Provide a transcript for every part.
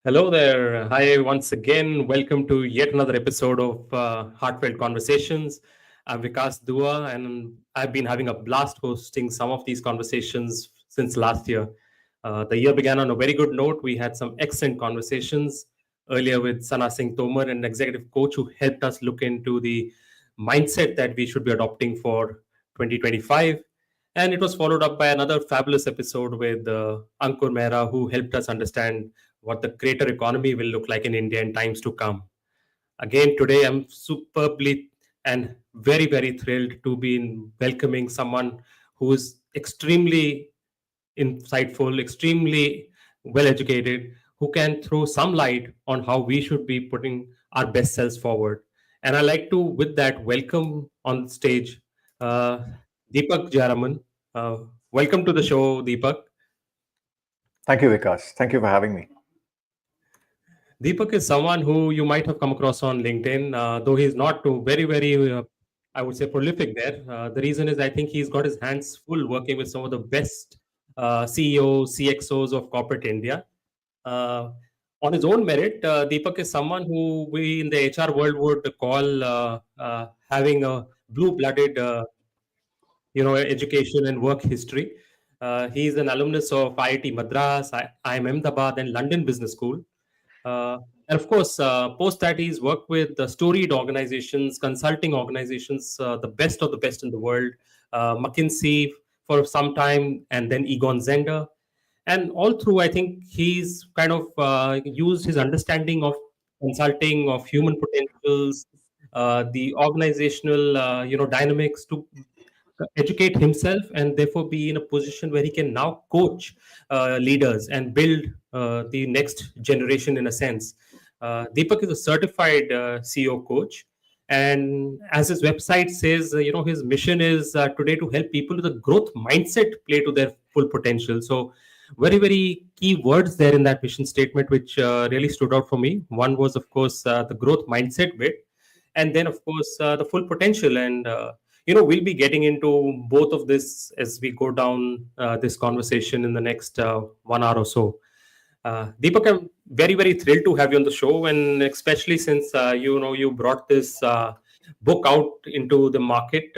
Hello there. Hi, once again. Welcome to yet another episode of Heartfelt Conversations. I'm Vikas Dua, and I've been having a blast hosting some of these conversations since last year. The year began on a very good note. We had some excellent conversations earlier with Sana Singh Tomar, an executive coach who helped us look into the mindset that we should be adopting for 2025. And it was followed up by another fabulous episode with Ankur Mehra, who helped us understand what the greater economy will look like in India in times to come. Again, today I'm superbly and very, very thrilled to be welcoming someone who is extremely insightful, extremely well educated, who can throw some light on how we should be putting our best selves forward. And I like to, with that, welcome on stage uh, Deepak Jayaram. Uh, Welcome to the show, Deepak. Thank you, Vikas. Thank you for having me. Deepak is someone who you might have come across on LinkedIn, though he's not too very, I would say, prolific there. The reason is I think he's got his hands full working with some of the best CEOs, CXOs of corporate India. Uh, on his own merit, Deepak is someone who we in the HR world would call having a blue-blooded, education and work history. He's an alumnus of IIT Madras, IIM Ahmedabad, and London Business School. And of course, post that, he's worked with the storied organizations, consulting organizations, the best of the best in the world, McKinsey for some time, and then Egon Zehnder. And all through, I think he's kind of used his understanding of consulting, of human potentials, the organizational, dynamics to educate himself and therefore be in a position where he can now coach leaders and build the next generation in a sense. Deepak is a certified CEO coach. And as his website says, his mission is today to help people with a growth mindset play to their full potential. So, very, very key words there in that mission statement, which really stood out for me. One was, of course, the growth mindset bit, and then, of course, the full potential. And we'll be getting into both of this as we go down this conversation in the next 1 hour or so. Deepak, I'm very, very thrilled to have you on the show, and especially since you brought this book out into the market,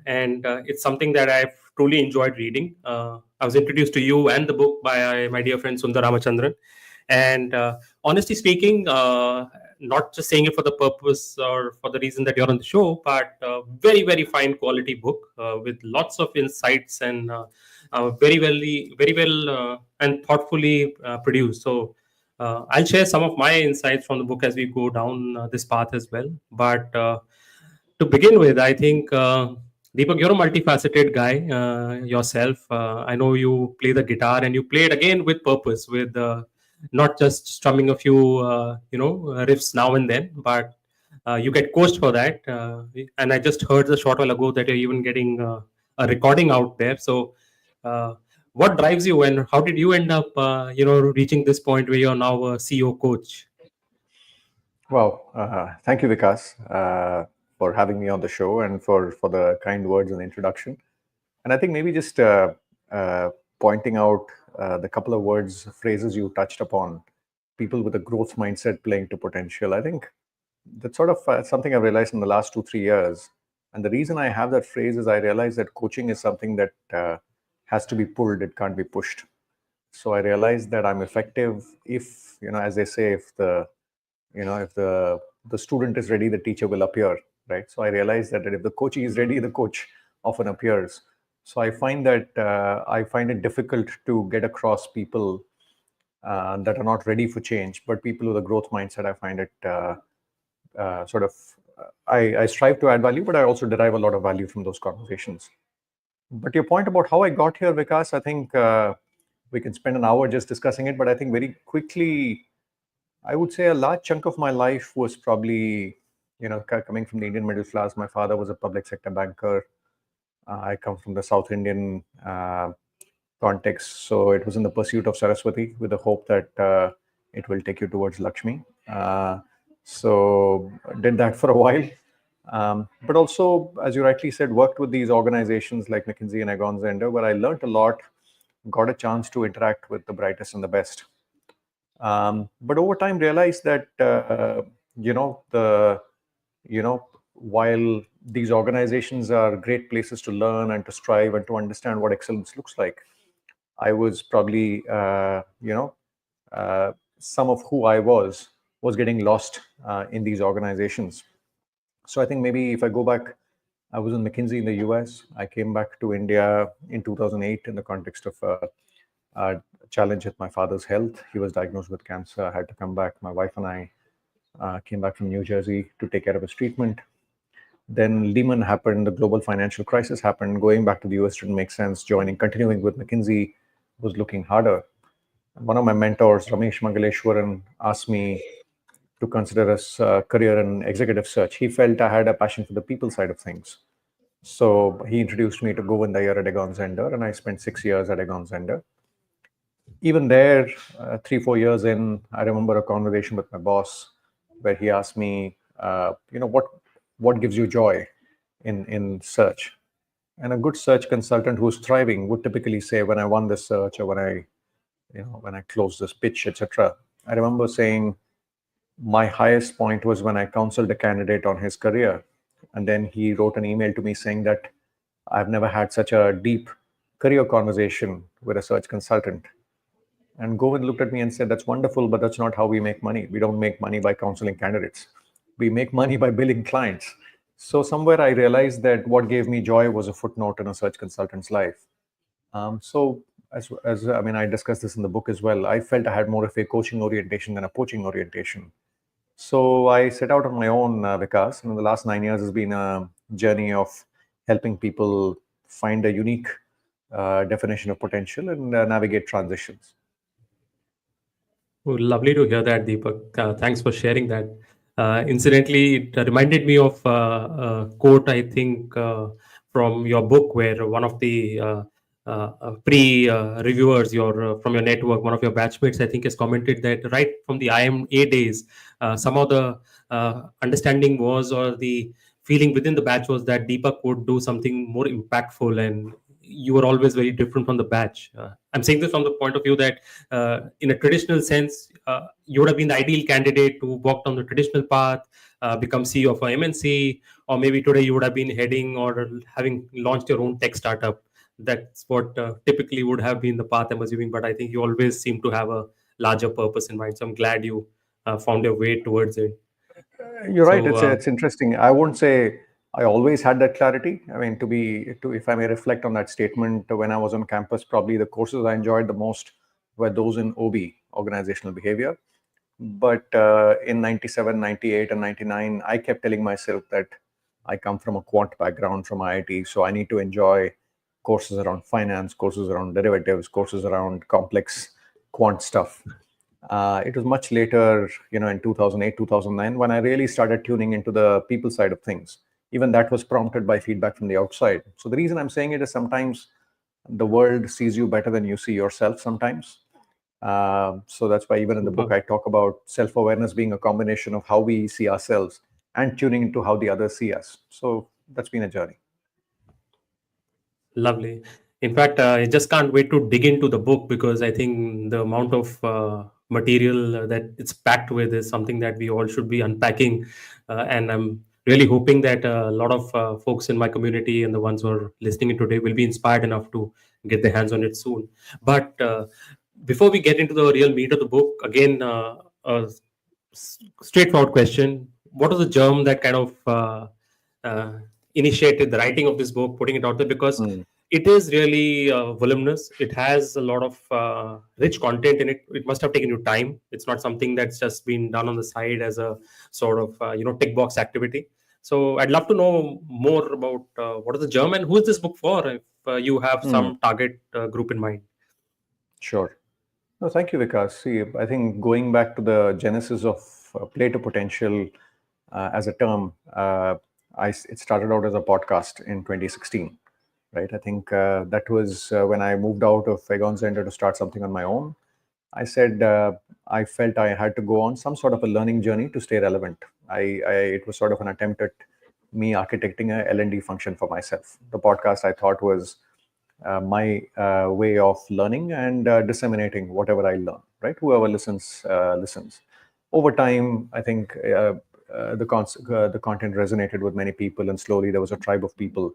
and it's something that I've truly enjoyed reading. I was introduced to you and the book by my dear friend Sundar Ramachandran, and honestly speaking, not just saying it for the purpose or for the reason that you're on the show, but very, very fine quality book with lots of insights and very well and thoughtfully produced. So I'll share some of my insights from the book as we go down this path as well. But to begin with, I think Deepak, you're a multifaceted guy yourself. I know you play the guitar and you play it again with purpose, with not just strumming a few, riffs now and then, but you get coached for that. And I just heard a short while ago that you're even getting a recording out there. So, what drives you, and how did you end up, reaching this point where you're now a CEO coach? Well, thank you, Vikas, for having me on the show and for the kind words and introduction. And I think maybe just pointing out the couple of words, phrases you touched upon, people with a growth mindset playing to potential. I think that's sort of something I've realized in the last 2-3 years. And the reason I have that phrase is I realize that coaching is something that has to be pulled, it can't be pushed. So I realized that I'm effective if, as they say, if the student is ready, the teacher will appear, right? So I realized that if the coachee is ready, the coach often appears. So I find that I find it difficult to get across people that are not ready for change, but people with a growth mindset, I find it I strive to add value, but I also derive a lot of value from those conversations. But your point about how I got here, Vikas, I think we can spend an hour just discussing it, but I think very quickly, I would say a large chunk of my life was probably, coming from the Indian middle class. My father was a public sector banker. I come from the South Indian context. So it was in the pursuit of Saraswati with the hope that it will take you towards Lakshmi. So did that for a while. But also, as you rightly said, worked with these organizations like McKinsey and Egon Zehnder, where I learned a lot, got a chance to interact with the brightest and the best. But over time, realized that you know the you know while these organizations are great places to learn and to strive and to understand what excellence looks like, I was probably some of who I was getting lost in these organizations. So I think maybe if I go back, I was in McKinsey in the US. I came back to India in 2008 in the context of a challenge with my father's health. He was diagnosed with cancer. I had to come back. My wife and I came back from New Jersey to take care of his treatment. Then Lehman happened, the global financial crisis happened. Going back to the US didn't make sense. Continuing with McKinsey was looking harder. One of my mentors, Ramesh Mangaleshwaran, asked me to consider a career in executive search. He felt I had a passion for the people side of things. So he introduced me to Govind Iyer at Egon Zender, and I spent 6 years at Egon Zender. Even there, 3-4 years in, I remember a conversation with my boss where he asked me, what gives you joy in search? And a good search consultant who's thriving would typically say, when I won this search, or when I closed this pitch, etc. I remember saying my highest point was when I counseled a candidate on his career, and then he wrote an email to me saying that I've never had such a deep career conversation with a search consultant. And Govind looked at me and said, "That's wonderful, but that's not how we make money. We don't make money by counseling candidates. We make money by billing clients." So somewhere I realized that what gave me joy was a footnote in a search consultant's life. So as I mean, I discussed this in the book as well. I felt I had more of a coaching orientation than a poaching orientation. So I set out on my own, Vikas, and the last 9 years has been a journey of helping people find a unique definition of potential and navigate transitions. Oh, lovely to hear that, Deepak. Thanks for sharing that. Incidentally, it reminded me of a quote, I think, from your book, where one of the pre-reviewers, from your network, one of your batchmates, I think, has commented that right from the IMA days, some of the understanding was, or the feeling within the batch was, that Deepak would do something more impactful, and you were always very different from the batch. I'm saying this from the point of view that in a traditional sense, you would have been the ideal candidate to walk down the traditional path, become CEO of a MNC, or maybe today you would have been heading or having launched your own tech startup. That's what typically would have been the path, I'm assuming. But I think you always seem to have a larger purpose in mind. So I'm glad you found your way towards it. You're right. So, It's interesting. I won't say I always had that clarity. I mean, if I may reflect on that statement, when I was on campus, probably the courses I enjoyed the most were those in OB, organizational behavior. But in 97, 98, and 99, I kept telling myself that I come from a quant background from IIT, so I need to enjoy courses around finance, courses around derivatives, courses around complex quant stuff. It was much later, in 2008, 2009, when I really started tuning into the people side of things. Even that was prompted by feedback from the outside. So the reason I'm saying it is sometimes the world sees you better than you see yourself sometimes. So that's why even in the book, super. I talk about self-awareness being a combination of how we see ourselves and tuning into how the others see us. So that's been a journey. Lovely. In fact, I just can't wait to dig into the book, because I think the amount of material that it's packed with is something that we all should be unpacking. And I'm really hoping that a lot of folks in my community and the ones who are listening in today will be inspired enough to get their hands on it soon. But before we get into the real meat of the book, again, straightforward question: what was the germ that kind of uh, initiated the writing of this book, putting it out there? Because Mm, it is really voluminous. It has a lot of rich content in it. It must have taken you time. It's not something that's just been done on the side as a sort of tick box activity. So I'd love to know more about what is the germ and who is this book for, if you have mm, some target group in mind. sure. No, thank you, Vikas. See, I think going back to the genesis of play to potential as a term, it started out as a podcast in 2016, right? I think that was when I moved out of Egon Zender to start something on my own. I said I felt I had to go on some sort of a learning journey to stay relevant. It was sort of an attempt at me architecting a L&D function for myself. The podcast, I thought, was my way of learning and disseminating whatever I learned. right? Whoever listens, listens. Over time, I think the content resonated with many people, and slowly there was a tribe of people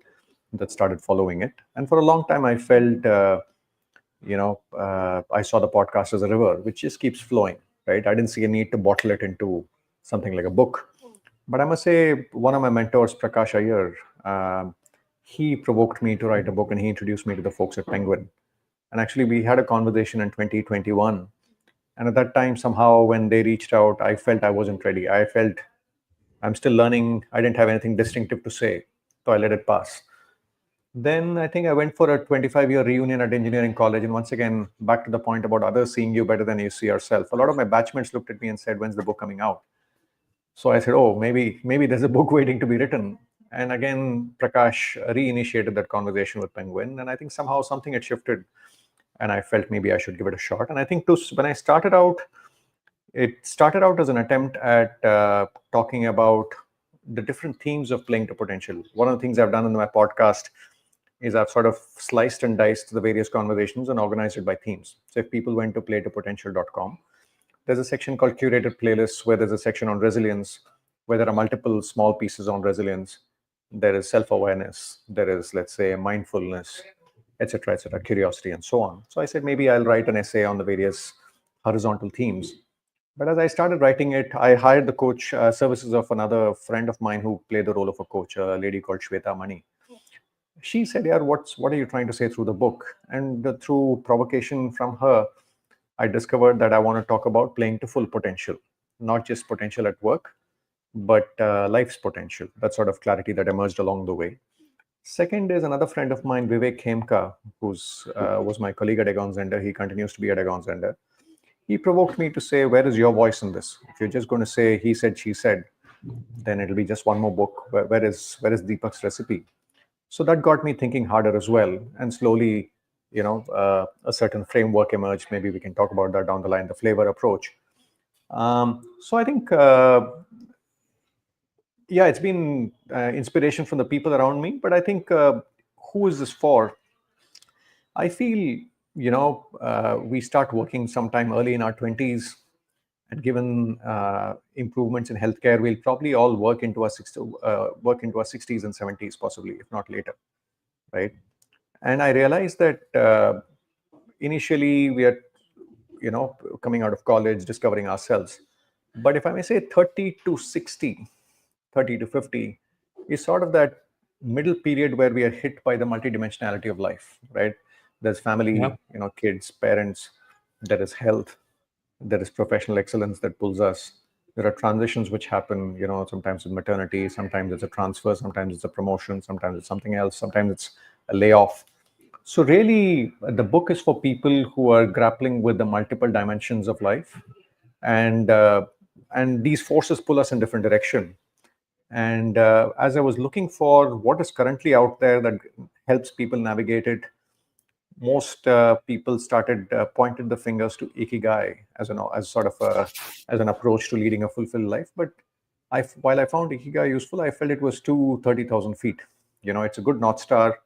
that started following it. And for a long time, I felt, I saw the podcast as a river, which just keeps flowing, right? I didn't see a need to bottle it into something like a book. But I must say, one of my mentors, Prakash Iyer, he provoked me to write a book, and he introduced me to the folks at Penguin. And actually, we had a conversation in 2021. And at that time, somehow, when they reached out, I felt I wasn't ready. I felt I'm still learning. I didn't have anything distinctive to say. So I let it pass. Then I think I went for a 25-year reunion at engineering college. And once again, back to the point about others seeing you better than you see yourself. A lot of my batchmates looked at me and said, "When's the book coming out?" So I said, "Oh, maybe there's a book waiting to be written." And again, Prakash reinitiated that conversation with Penguin. And I think somehow something had shifted. And I felt maybe I should give it a shot. And I think when I started out, it started out as an attempt at talking about the different themes of playing to potential. One of the things I've done in my podcast is I've sort of sliced and diced the various conversations and organized it by themes. So if people went to playtopotential.com, there's a section called curated playlists where there's a section on resilience, where there are multiple small pieces on resilience. There is self-awareness, there is, let's say, mindfulness, etc., curiosity, and so on. So I said maybe I'll write an essay on the various horizontal themes. But as I started writing it, I hired the coach services of another friend of mine who played the role of a coach, a lady called Shweta Mani. She said, "Yeah, what are you trying to say through the book?" And through provocation from her, I discovered that I want to talk about playing to full potential, not just potential at work, but life's potential. That sort of clarity that emerged along the way. Second is another friend of mine, Vivek Khemka, who's was my colleague at Egon Zender. He continues to be at Egon Zender. He provoked me to say, "Where is your voice in this? If you're just going to say he said, she said, then it'll be just one more book. Where is Deepak's recipe?" So that got me thinking harder as well. And slowly, a certain framework emerged. Maybe we can talk about that down the line, the flavor approach. So I think, yeah, it's been inspiration from the people around me. But I think, who is this for? I feel, we start working sometime early in our 20s. And given improvements in healthcare, we'll probably all work into our 60s and 70s, possibly, if not later, right? And I realized that initially we are, coming out of college, discovering ourselves. But if I may say, 30 to 60, 30 to 50 is sort of that middle period where we are hit by the multidimensionality of life, right? There's Yeah. family, kids, parents, there is health, there is professional excellence that pulls us. There are transitions which happen, sometimes with maternity, sometimes it's a transfer, sometimes it's a promotion, sometimes it's something else, sometimes it's a layoff. So really, the book is for people who are grappling with the multiple dimensions of life, and these forces pull us in different direction. And as I was looking for what is currently out there that helps people navigate it, most people started pointed the fingers to ikigai as sort of as an approach to leading a fulfilled life. But while I found ikigai useful, I felt it was too 30,000 feet. It's a good north star,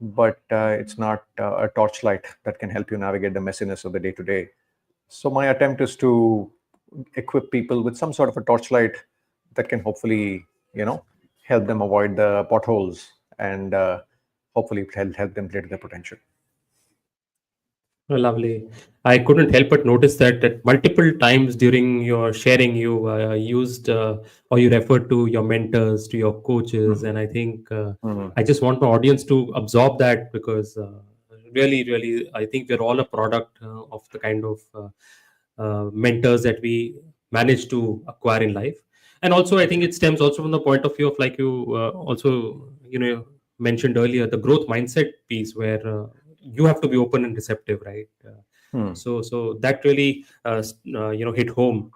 but it's not a torchlight that can help you navigate the messiness of the day to day. So my attempt is to equip people with some sort of a torchlight that can hopefully, help them avoid the potholes, and hopefully help them play to their potential. Oh, lovely. I couldn't help but notice that multiple times during your sharing, you used or you referred to your mentors, to your coaches, and I think Mhm. I just want my audience to absorb that because really, really, I think we're all a product of the kind of mentors that we manage to acquire in life. And also, I think it stems also from the point of view of like you also mentioned earlier, the growth mindset piece where you have to be open and receptive, right? Hmm. So that really hit home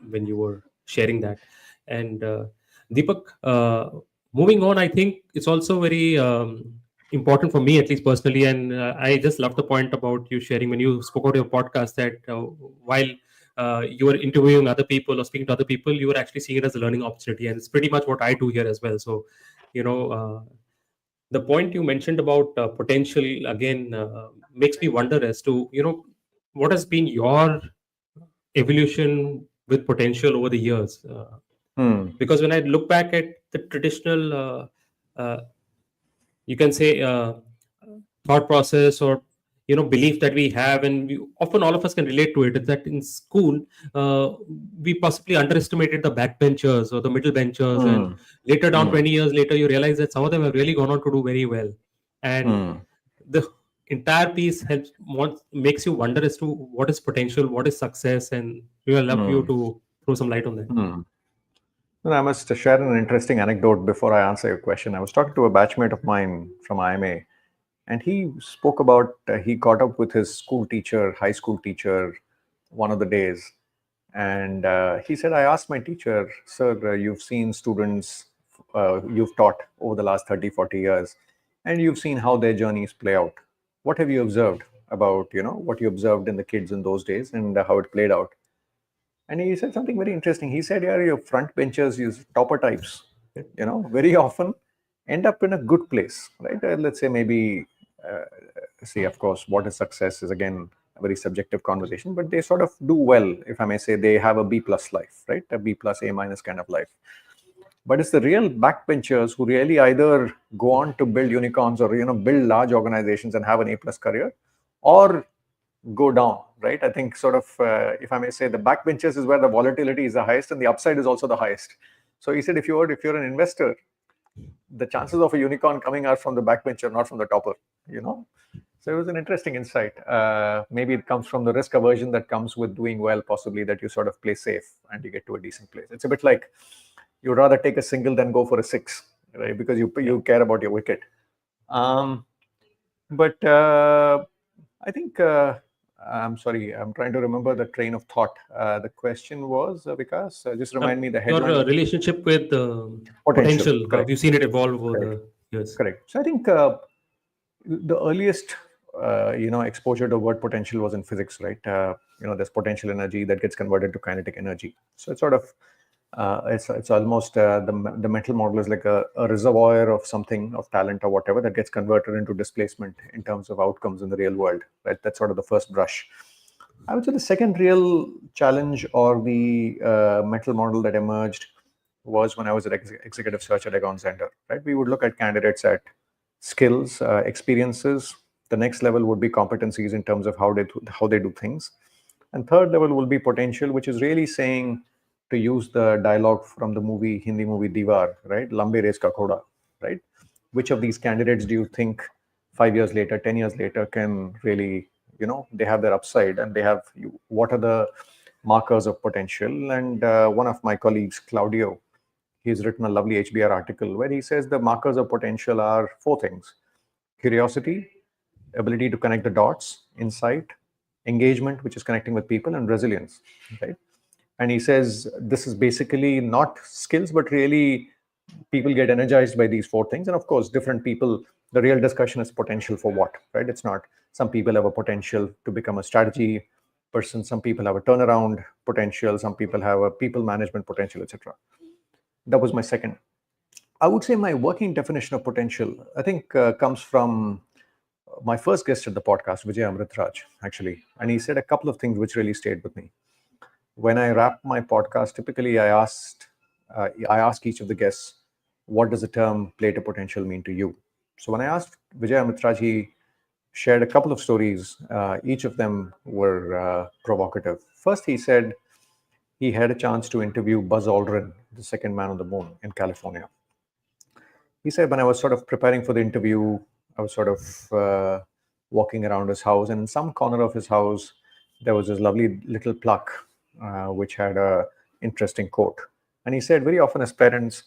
when you were sharing that. And Deepak, moving on, I think it's also very important for me, at least personally, and I just love the point about you sharing when you spoke about your podcast that while you were interviewing other people or speaking to other people, you were actually seeing it as a learning opportunity, and it's pretty much what I do here as well. So, you know. The point you mentioned about potential again makes me wonder as to what has been your evolution with potential over the years. Because when I look back at the traditional, uh, you can say, thought process or belief that we have, and often all of us can relate to it, is that in school, uh, we possibly underestimated the backbenchers or the middle benchers, and Hmm. later down, Hmm. 20 years later, you realize that some of them have really gone on to do very well. And Hmm. the entire piece makes you wonder as to what is potential, what is success, and we will love you Hmm. to throw some light on that. Hmm. And I must share an interesting anecdote before I answer your question. I was talking to a batchmate of mine from IMA, and he spoke about he caught up with his school teacher, high school teacher, one of the days, and he said, "I asked my teacher, sir, you've seen students you've taught over the last 30, 40 years, and you've seen how their journeys play out. What have you observed about what you observed in the kids in those days and how it played out?" And he said something very interesting. He said, "Yeah, your front benchers, use topper types, very often end up in a good place, right? Let's say maybe, uh, see, of course, what is success is again a very subjective conversation, but they sort of do well, if I may say, they have a B plus life, right? A B plus, A minus kind of life. But it's the real backbenchers who really either go on to build unicorns or build large organizations and have an A plus career, or go down, right? I think sort of, if I may say, the backbenchers is where the volatility is the highest and the upside is also the highest. So he said, if you're an investor, the chances of a unicorn coming are from the backbencher, not from the topper. So it was an interesting insight. Maybe it comes from the risk aversion that comes with doing well, possibly, that you sort of play safe and you get to a decent place. It's a bit like you'd rather take a single than go for a six, right? Because you Yeah. you care about your wicket. Um, but I think I'm sorry. I'm trying to remember the train of thought. The question was, Vikas, just remind me the Your headline of relationship with potential. potential, how have Correct. you seen it evolve over Correct. the years? Correct. So I think the earliest exposure to word potential was in physics, right? There's potential energy that gets converted to kinetic energy. So it's sort of it's almost the mental model is like a reservoir of something, of talent or whatever, that gets converted into displacement in terms of outcomes in the real world, right? That's sort of the first brush. I would say the second real challenge, or the mental model that emerged, was when I was at executive search at Egon Zehnder, right? We would look at candidates at skills, experiences. The next level would be competencies in terms of how they do things, and third level will be potential, which is really saying, to use the dialogue from the Hindi movie Diwar, right? Lambe Race Ka Khoda, right? Which of these candidates do you think 5 years later, 10 years later can really, they have their upside, and they have, what are the markers of potential? And one of my colleagues, Claudio, he's written a lovely HBR article where he says the markers of potential are four things: curiosity, ability to connect the dots, insight, engagement, which is connecting with people, and resilience, right? And he says this is basically not skills, but really people get energized by these four things. And of course, different people, the real discussion is potential for what, right? It's not, some people have a potential to become a strategy person, some people have a turnaround potential, some people have a people management potential, etc. That was my second. I would say my working definition of potential, I think, comes from my first guest at the podcast, Vijay Amritraj, actually. And he said a couple of things which really stayed with me. When I wrap my podcast, typically I ask each of the guests, what does the term play to potential mean to you? So when I asked Vijay Amritraj, he shared a couple of stories. Each of them were provocative. First, he said he had a chance to interview Buzz Aldrin, the second man on the moon, in California. He said, when I was sort of preparing for the interview, I was sort of walking around his house, and in some corner of his house, there was this lovely little plaque which had a interesting quote. And he said, very often as parents,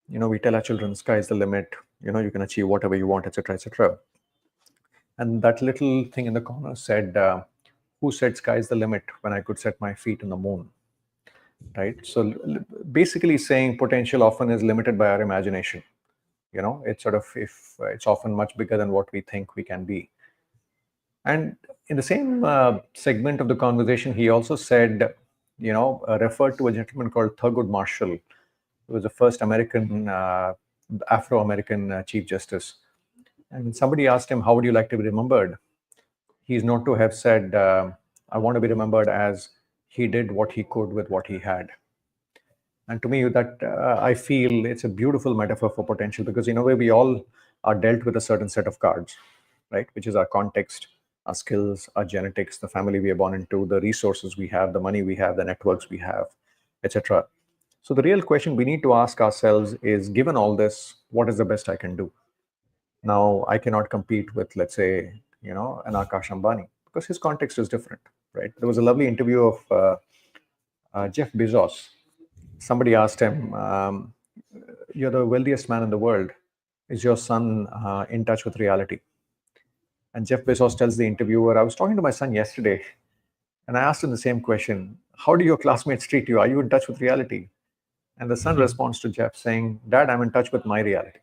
we tell our children, sky's the limit, you can achieve whatever you want, etc., etc. And that little thing in the corner said, who said sky's the limit when I could set my feet on the moon? Right. So basically saying potential often is limited by our imagination. It's sort of, if it's often much bigger than what we think we can be. And in the same segment of the conversation, he also said, referred to a gentleman called Thurgood Marshall, who was the first American, Afro-American Chief Justice. And somebody asked him, how would you like to be remembered? He's known to have said, I want to be remembered as he did what he could with what he had. And to me, that I feel it's a beautiful metaphor for potential, because in a way we all are dealt with a certain set of cards, right? Which is our context, our skills, our genetics, the family we are born into, the resources we have, the money we have, the networks we have, etc. So the real question we need to ask ourselves is, given all this, what is the best I can do? Now, I cannot compete with, let's say, an Akash Ambani, because his context is different, right? There was a lovely interview of Jeff Bezos. Somebody asked him, "You're the wealthiest man in the world. Is your son in touch with reality?" And Jeff Bezos tells the interviewer, "I was talking to my son yesterday, and I asked him the same question. How do your classmates treat you? Are you in touch with reality?" And the son responds to Jeff saying, "Dad, I'm in touch with my reality."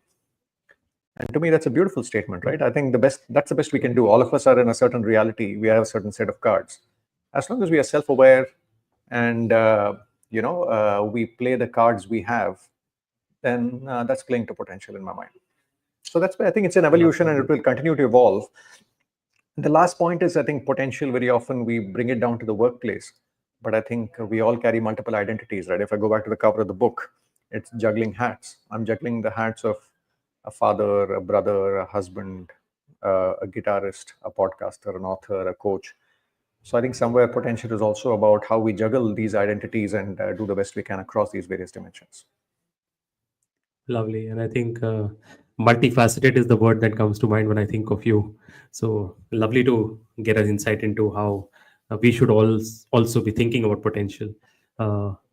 And to me, that's a beautiful statement, right? I think that's the best we can do. All of us are in a certain reality. We have a certain set of cards. As long as we are self-aware and we play the cards we have, then that's playing to potential in my mind. So that's why I think it's an evolution, and it will continue to evolve. The last point is, I think potential, very often we bring it down to the workplace, but I think we all carry multiple identities, right? If I go back to the cover of the book, it's juggling hats. I'm juggling the hats of a father, a brother, a husband, a guitarist, a podcaster, an author, a coach. So I think somewhere potential is also about how we juggle these identities and do the best we can across these various dimensions. Lovely. And I think multifaceted is the word that comes to mind when I think of you. So lovely to get an insight into how we should also be thinking about potential.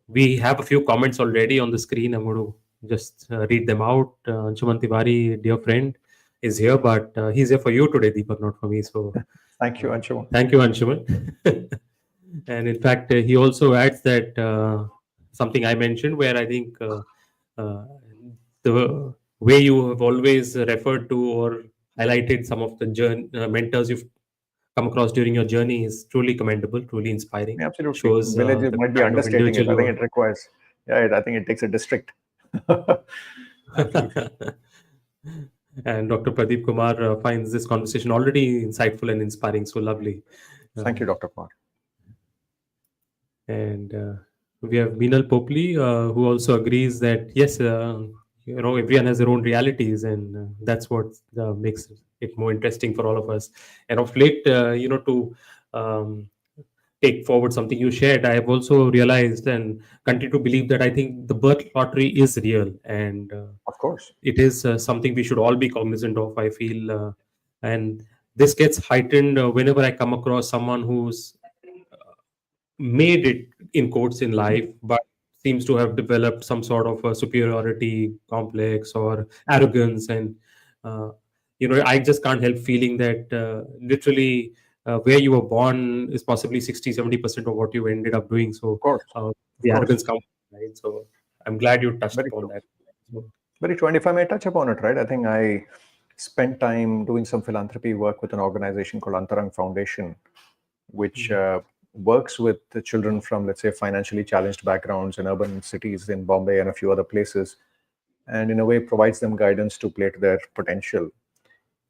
We have a few comments already on the screen. I'm going to just read them out. Anshuman Tiwari, dear friend, is here, but he's here for you today, Deepak, not for me. So Thank you, Anshuman. thank you, Anshuman. And in fact, he also adds that something I mentioned, where I think uh, the way you have always referred to or highlighted some of the mentors you've come across during your journey is truly commendable, truly inspiring. Absolutely. Shows Village the might be kind of understating it. individual I you think are. it requires, I think it takes a district. Absolutely. And Dr. Pradeep Kumar finds this conversation already insightful and inspiring. So lovely. Thank you, Um, Dr. Kumar. and we have Meenal Popli, who also agrees that yes, everyone has their own realities, and that's what makes it more interesting for all of us. And of late, to um, take forward something you shared, I have also realized and continue to believe that I think the birth lottery is real, and Of course. it is something we should all be cognizant of, I feel. And this gets heightened whenever I come across someone who's made it in quotes in life, but seems to have developed some sort of a superiority complex or arrogance. And, I just can't help feeling that literally where you were born is possibly 60-70% of what you ended up doing. Of So course. Of the course. arrogance comes, right? So I'm glad you touched Very upon true. that. So, Very true. And if I may touch upon it, right, I think I spent time doing some philanthropy work with an organization called Antarang Foundation, which works with the children from, let's say, financially challenged backgrounds in urban cities in Bombay and a few other places, and in a way provides them guidance to play to their potential.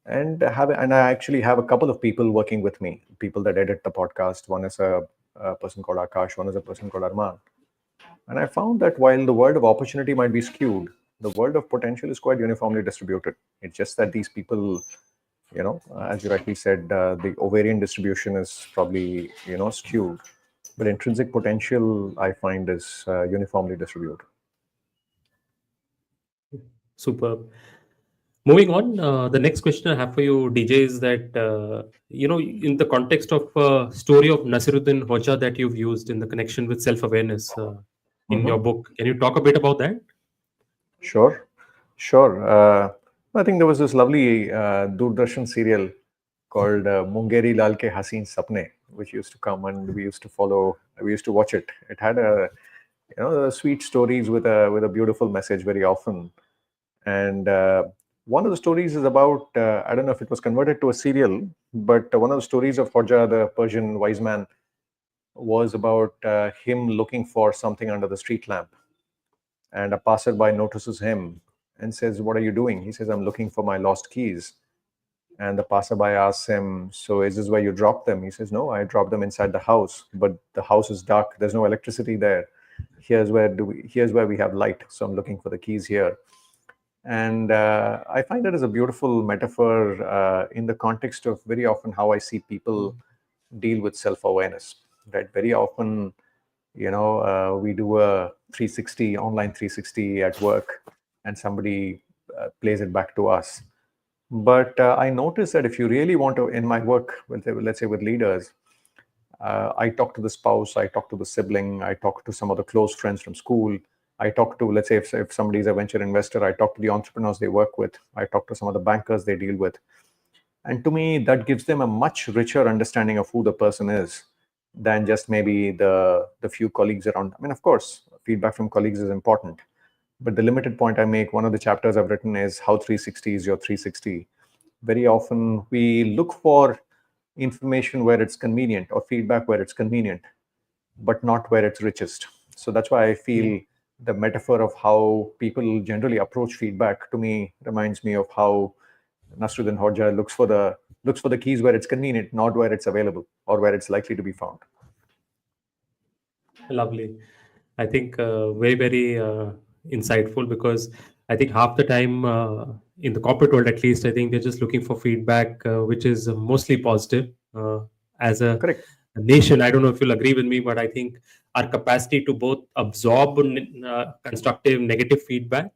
And I actually have a couple of people working with me, people that edit the podcast. One is a person called Akash, one is a person called Arman. And I found that while the world of opportunity might be skewed, the world of potential is quite uniformly distributed. It's just that these people, as you rightly said, the ovarian distribution is probably, skewed. But intrinsic potential, I find, is uniformly distributed. superb. Moving on, the next question I have for you, DJ, is that in the context of story of Nasiruddin Hoja that you've used in the connection with self-awareness in your Mhm. book, can you talk a bit about that? Sure, sure. I think there was this lovely Doordarshan serial called Mungeri Lal Ke Haseen Sapne, which used to come, and we used to follow. We used to watch it. It had sweet stories with a beautiful message very often. And one of the stories is about, I don't know if it was converted to a serial, but one of the stories of Hoja, the Persian wise man, was about him looking for something under the street lamp. And a passerby notices him and says, "What are you doing?" He says, "I'm looking for my lost keys." And the passerby asks him, "So is this where you dropped them?" He says, "No, I dropped them inside the house, but the house is dark. There's no electricity there. Here's where we have light. So I'm looking for the keys here." And I find that as a beautiful metaphor in the context of very often how I see people deal with self-awareness. Right? Very often, we do a 360 online 360 at work, and somebody plays it back to us. But I notice that if you really want to, in my work, let's say with leaders, I talk to the spouse, I talk to the sibling, I talk to some of the close friends from school. I talk to, let's say, if somebody is a venture investor, I talk to the entrepreneurs they work with. I talk to some of the bankers they deal with. And to me, that gives them a much richer understanding of who the person is than just maybe the few colleagues around. I mean, of course, feedback from colleagues is important. But the limited point I make, one of the chapters I've written is how 360 is your 360. Very often we look for information where it's convenient or feedback where it's convenient, but not where it's richest. So that's why I Yeah. feel the metaphor of how people generally approach feedback to me reminds me of how Nasruddin Hodja looks for the keys where it's convenient, not where it's available or where it's likely to be found. Lovely. I think very, very insightful, because I think half the time in the corporate world, at least, I think they're just looking for feedback, which is mostly positive. As Correct. a nation, I don't know if you'll agree with me, but I think our capacity to both absorb constructive, negative feedback,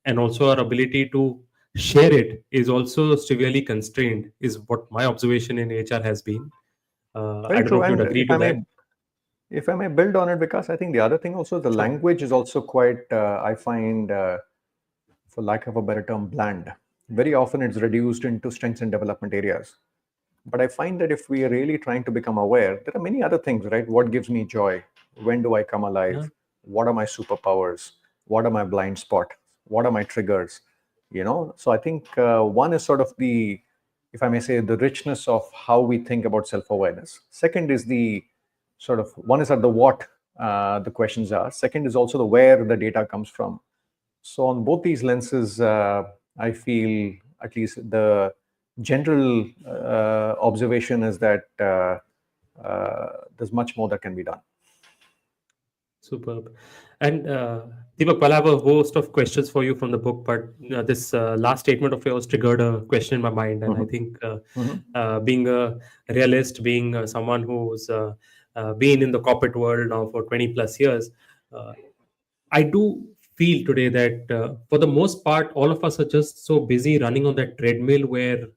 and also our ability to share it is also severely constrained, is what my observation in HR has been. I Very don't know true. if you'd And agree to that. if I may build on it, because I think the other thing also, the Sure. language is also quite, I find, for lack of a better term, bland. Very often it's reduced into strengths and development areas. But I find that if we are really trying to become aware, there are many other things, right? What gives me joy? When do I come Yeah. alive? What are my superpowers? What are my blind spot? What are my triggers? So I think one is sort of the, if I may say, the richness of how we think about self-awareness. Second is the sort of, one is at the what the questions are. Second is also the where the data comes from. So on both these lenses, I feel at least the general observation is that there's much more that can be done. Superb. And Deepak, well, I have a host of questions for you from the book, but this last statement of yours triggered a question in my mind. And I Mhm. think Mhm. being a realist, being someone who's been in the corporate world now for 20 plus years, uh, I do feel today that for the most part, all of us are just so busy running on that treadmill where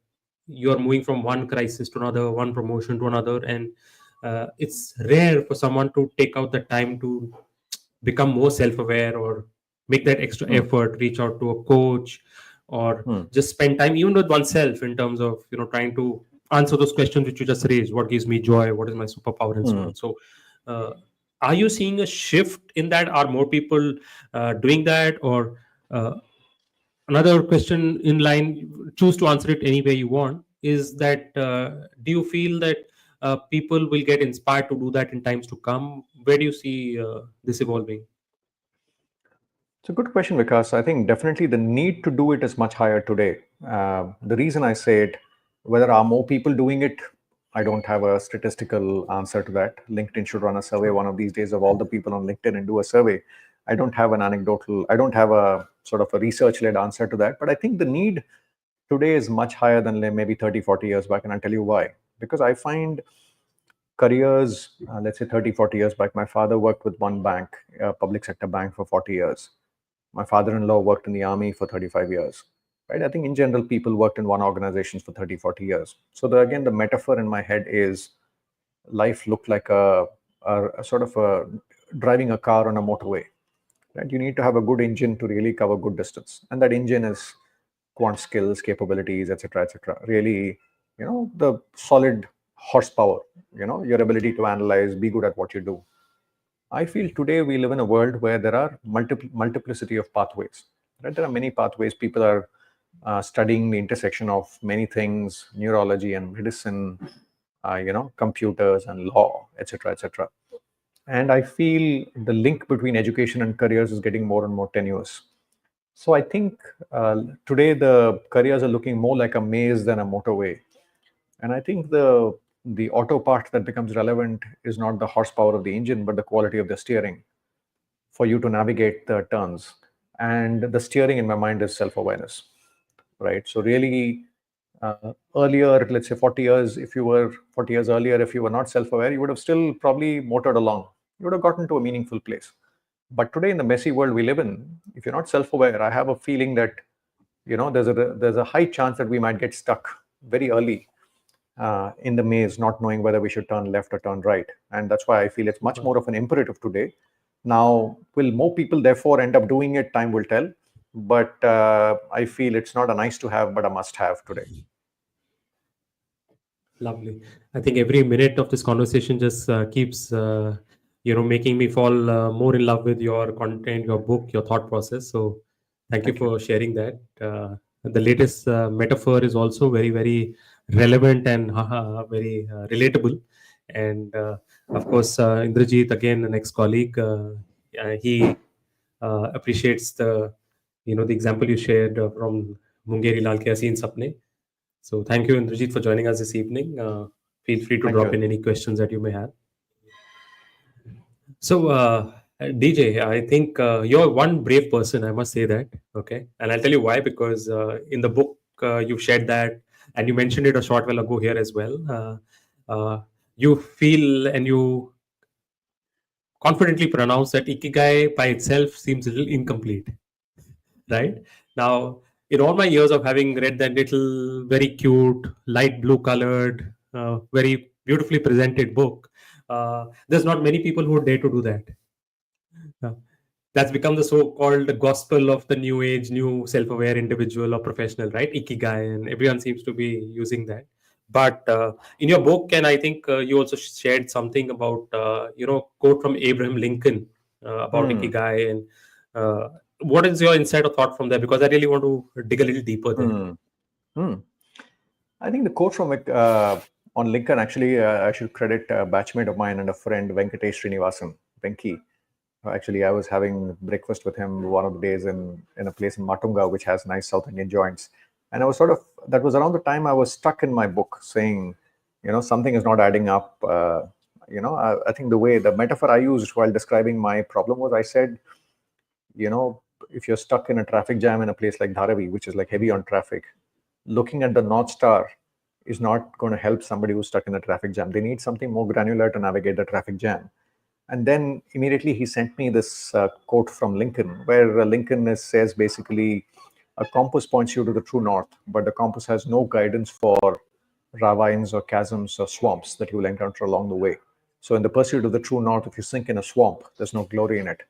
you're moving from one crisis to another, one promotion to another. And it's rare for someone to take out the time to become more self-aware or make that extra Mm. effort, reach out to a coach, or Mm. just spend time even with oneself in terms of trying to answer those questions which you just raised: what gives me joy, what is my superpower, and so Mm. on. So uh, are you seeing a shift in that? Are more people doing that? Or another question in line, choose to answer it any way you want, is that do you feel that people will get inspired to do that in times to come? Where do you see this evolving? It's a good question because I think definitely the need to do it is much higher today. The reason I say it, whether are more people doing it, I don't have a statistical answer to that. LinkedIn should run a survey Sure. one of these days of all the people on LinkedIn and do a survey. I don't have a sort of a research led answer to that. But I think the need today is much higher than maybe 30, 40 years back. And I'll tell you why. Because I find careers, let's say 30, 40 years back, my father worked with one bank, a public sector bank, for 40 years. My father-in-law worked in the army for 35 years. Right? I think in general, people worked in one organization for 30, 40 years. So again, the metaphor in my head is life looked like a sort of a driving a car on a motorway. Right? You need to have a good engine to really cover good distance. And that engine is quant skills, capabilities, etc., etc. Really, the solid horsepower, your ability to analyze, be good at what you do. I feel today we live in a world where there are multiplicity of pathways. Right? There are many pathways. People are studying the intersection of many things: neurology and medicine, computers and law, etc., etc. And I feel the link between education and careers is getting more and more tenuous. So I think today the careers are looking more like a maze than a motorway. And I think the auto part that becomes relevant is not the horsepower of the engine, but the quality of the steering for you to navigate the turns. And the steering in my mind is self-awareness, right? So really, earlier, let's say 40 years, if you were 40 years earlier, if you were not self-aware, you would have still probably motored along. You would have gotten to a meaningful place. But today, in the messy world we live in, if you're not self-aware, I have a feeling that there's a high chance that we might get stuck very early in the maze, not knowing whether we should turn left or turn right. And that's why I feel it's much more of an imperative today. Now, will more people therefore end up doing it? Time will tell. But I feel it's not a nice to have, but a must have today. Lovely. I think every minute of this conversation just keeps, making me fall more in love with your content, your book, your thought process. So, thank you Thank you. for sharing that. The latest metaphor is also very, very relevant and very relatable. And of course, Indrajit, again, an ex-colleague, he appreciates the example you shared from Mungeri Lal Ke Haseen Sapne. So thank you, Indrajit, for joining us this evening. Feel free to Thank drop in you. any questions that you may have. So, DJ, I think you're one brave person, I must say that. Okay. And I'll tell you why, because in the book, you shared that, and you mentioned it a short while ago here as well. You feel and you confidently pronounce that Ikigai by itself seems a little incomplete, right? Now, in all my years of having read that little, very cute, light blue colored, very beautifully presented book, there's not many people who dare to do that. Uh, that's become the so-called gospel of the new age, new self-aware individual or professional, right? Ikigai, and everyone seems to be using that. But in your book, and I think you also shared something about, quote from Abraham Lincoln about Hmm. Ikigai, and what is your insight or thought from there? Because I really want to dig a little deeper there. Hmm. Hmm. I think the quote from on Lincoln, actually, I should credit a batchmate of mine and a friend, Venkatesh Srinivasan, Venki. Actually, I was having breakfast with him one of the days in a place in Matunga, which has nice South Indian joints. And I was that was around the time I was stuck in my book saying, something is not adding up. I think the metaphor I used while describing my problem was I said, you know, if you're stuck in a traffic jam in a place like Dharavi, which is like heavy on traffic, looking at the North Star is not going to help somebody who's stuck in a traffic jam. They need something more granular to navigate the traffic jam. And then immediately he sent me this quote from Lincoln, where says basically, a compass points you to the true north, but the compass has no guidance for ravines or chasms or swamps that you will encounter along the way. So, in the pursuit of the true north, if you sink in a swamp, there's no glory in it.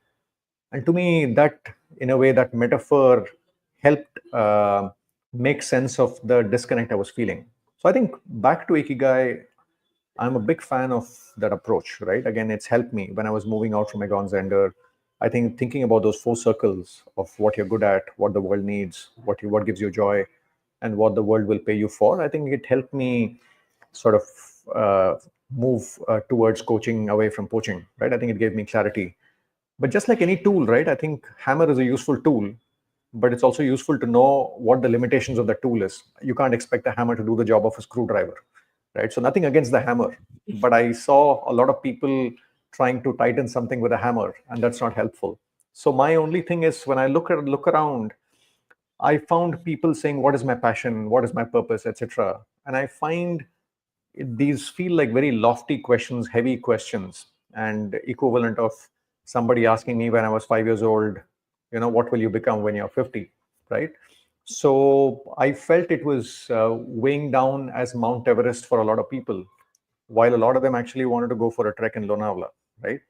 And to me, that in a way, that metaphor helped make sense of the disconnect I was feeling. So, I think back to Ikigai, I'm a big fan of that approach, right? Again, it's helped me when I was moving out from Egon's Ender. I think thinking about those four circles of what you're good at, what the world needs, what gives you joy, and what the world will pay you for. I think it helped me sort of move towards coaching away from poaching, right? I think it gave me clarity. But just like any tool, right? I think hammer is a useful tool, but it's also useful to know what the limitations of the tool is. You can't expect a hammer to do the job of a screwdriver, right? So nothing against the hammer, but I saw a lot of people trying to tighten something with a hammer, and that's not helpful. So my only thing is when I look around, I found people saying, "What is my passion? What is my purpose?" etc. And I find these feel like very lofty questions, heavy questions, and equivalent of somebody asking me when I was 5 years old, what will you become when you're 50, right? So I felt it was weighing down as Mount Everest for a lot of people, while a lot of them actually wanted to go for a trek in Lonavala, right?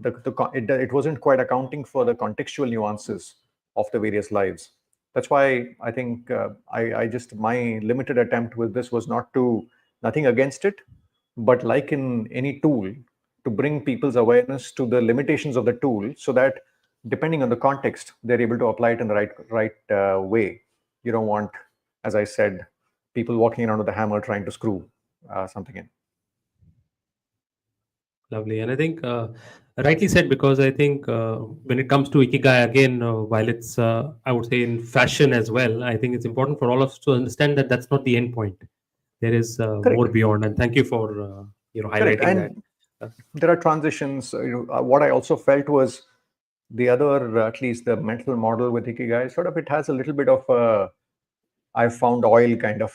It wasn't quite accounting for the contextual nuances of the various lives. That's why I think my limited attempt with this was nothing against it, but like in any tool, to bring people's awareness to the limitations of the tool, so that depending on the context, they're able to apply it in the right way. You don't want, as I said, people walking around with a hammer trying to screw something in. Lovely. And I think Rightly said, because I think when it comes to ikigai, again, while it's, I would say, in fashion as well, I think it's important for all of us to understand that that's not the end point. There is more Correct. beyond, and thank you for Correct. highlighting that. And Uh, there are transitions. What I also felt was the other, at least the mental model with ikigai, sort of it has a little bit of a I found oil kind of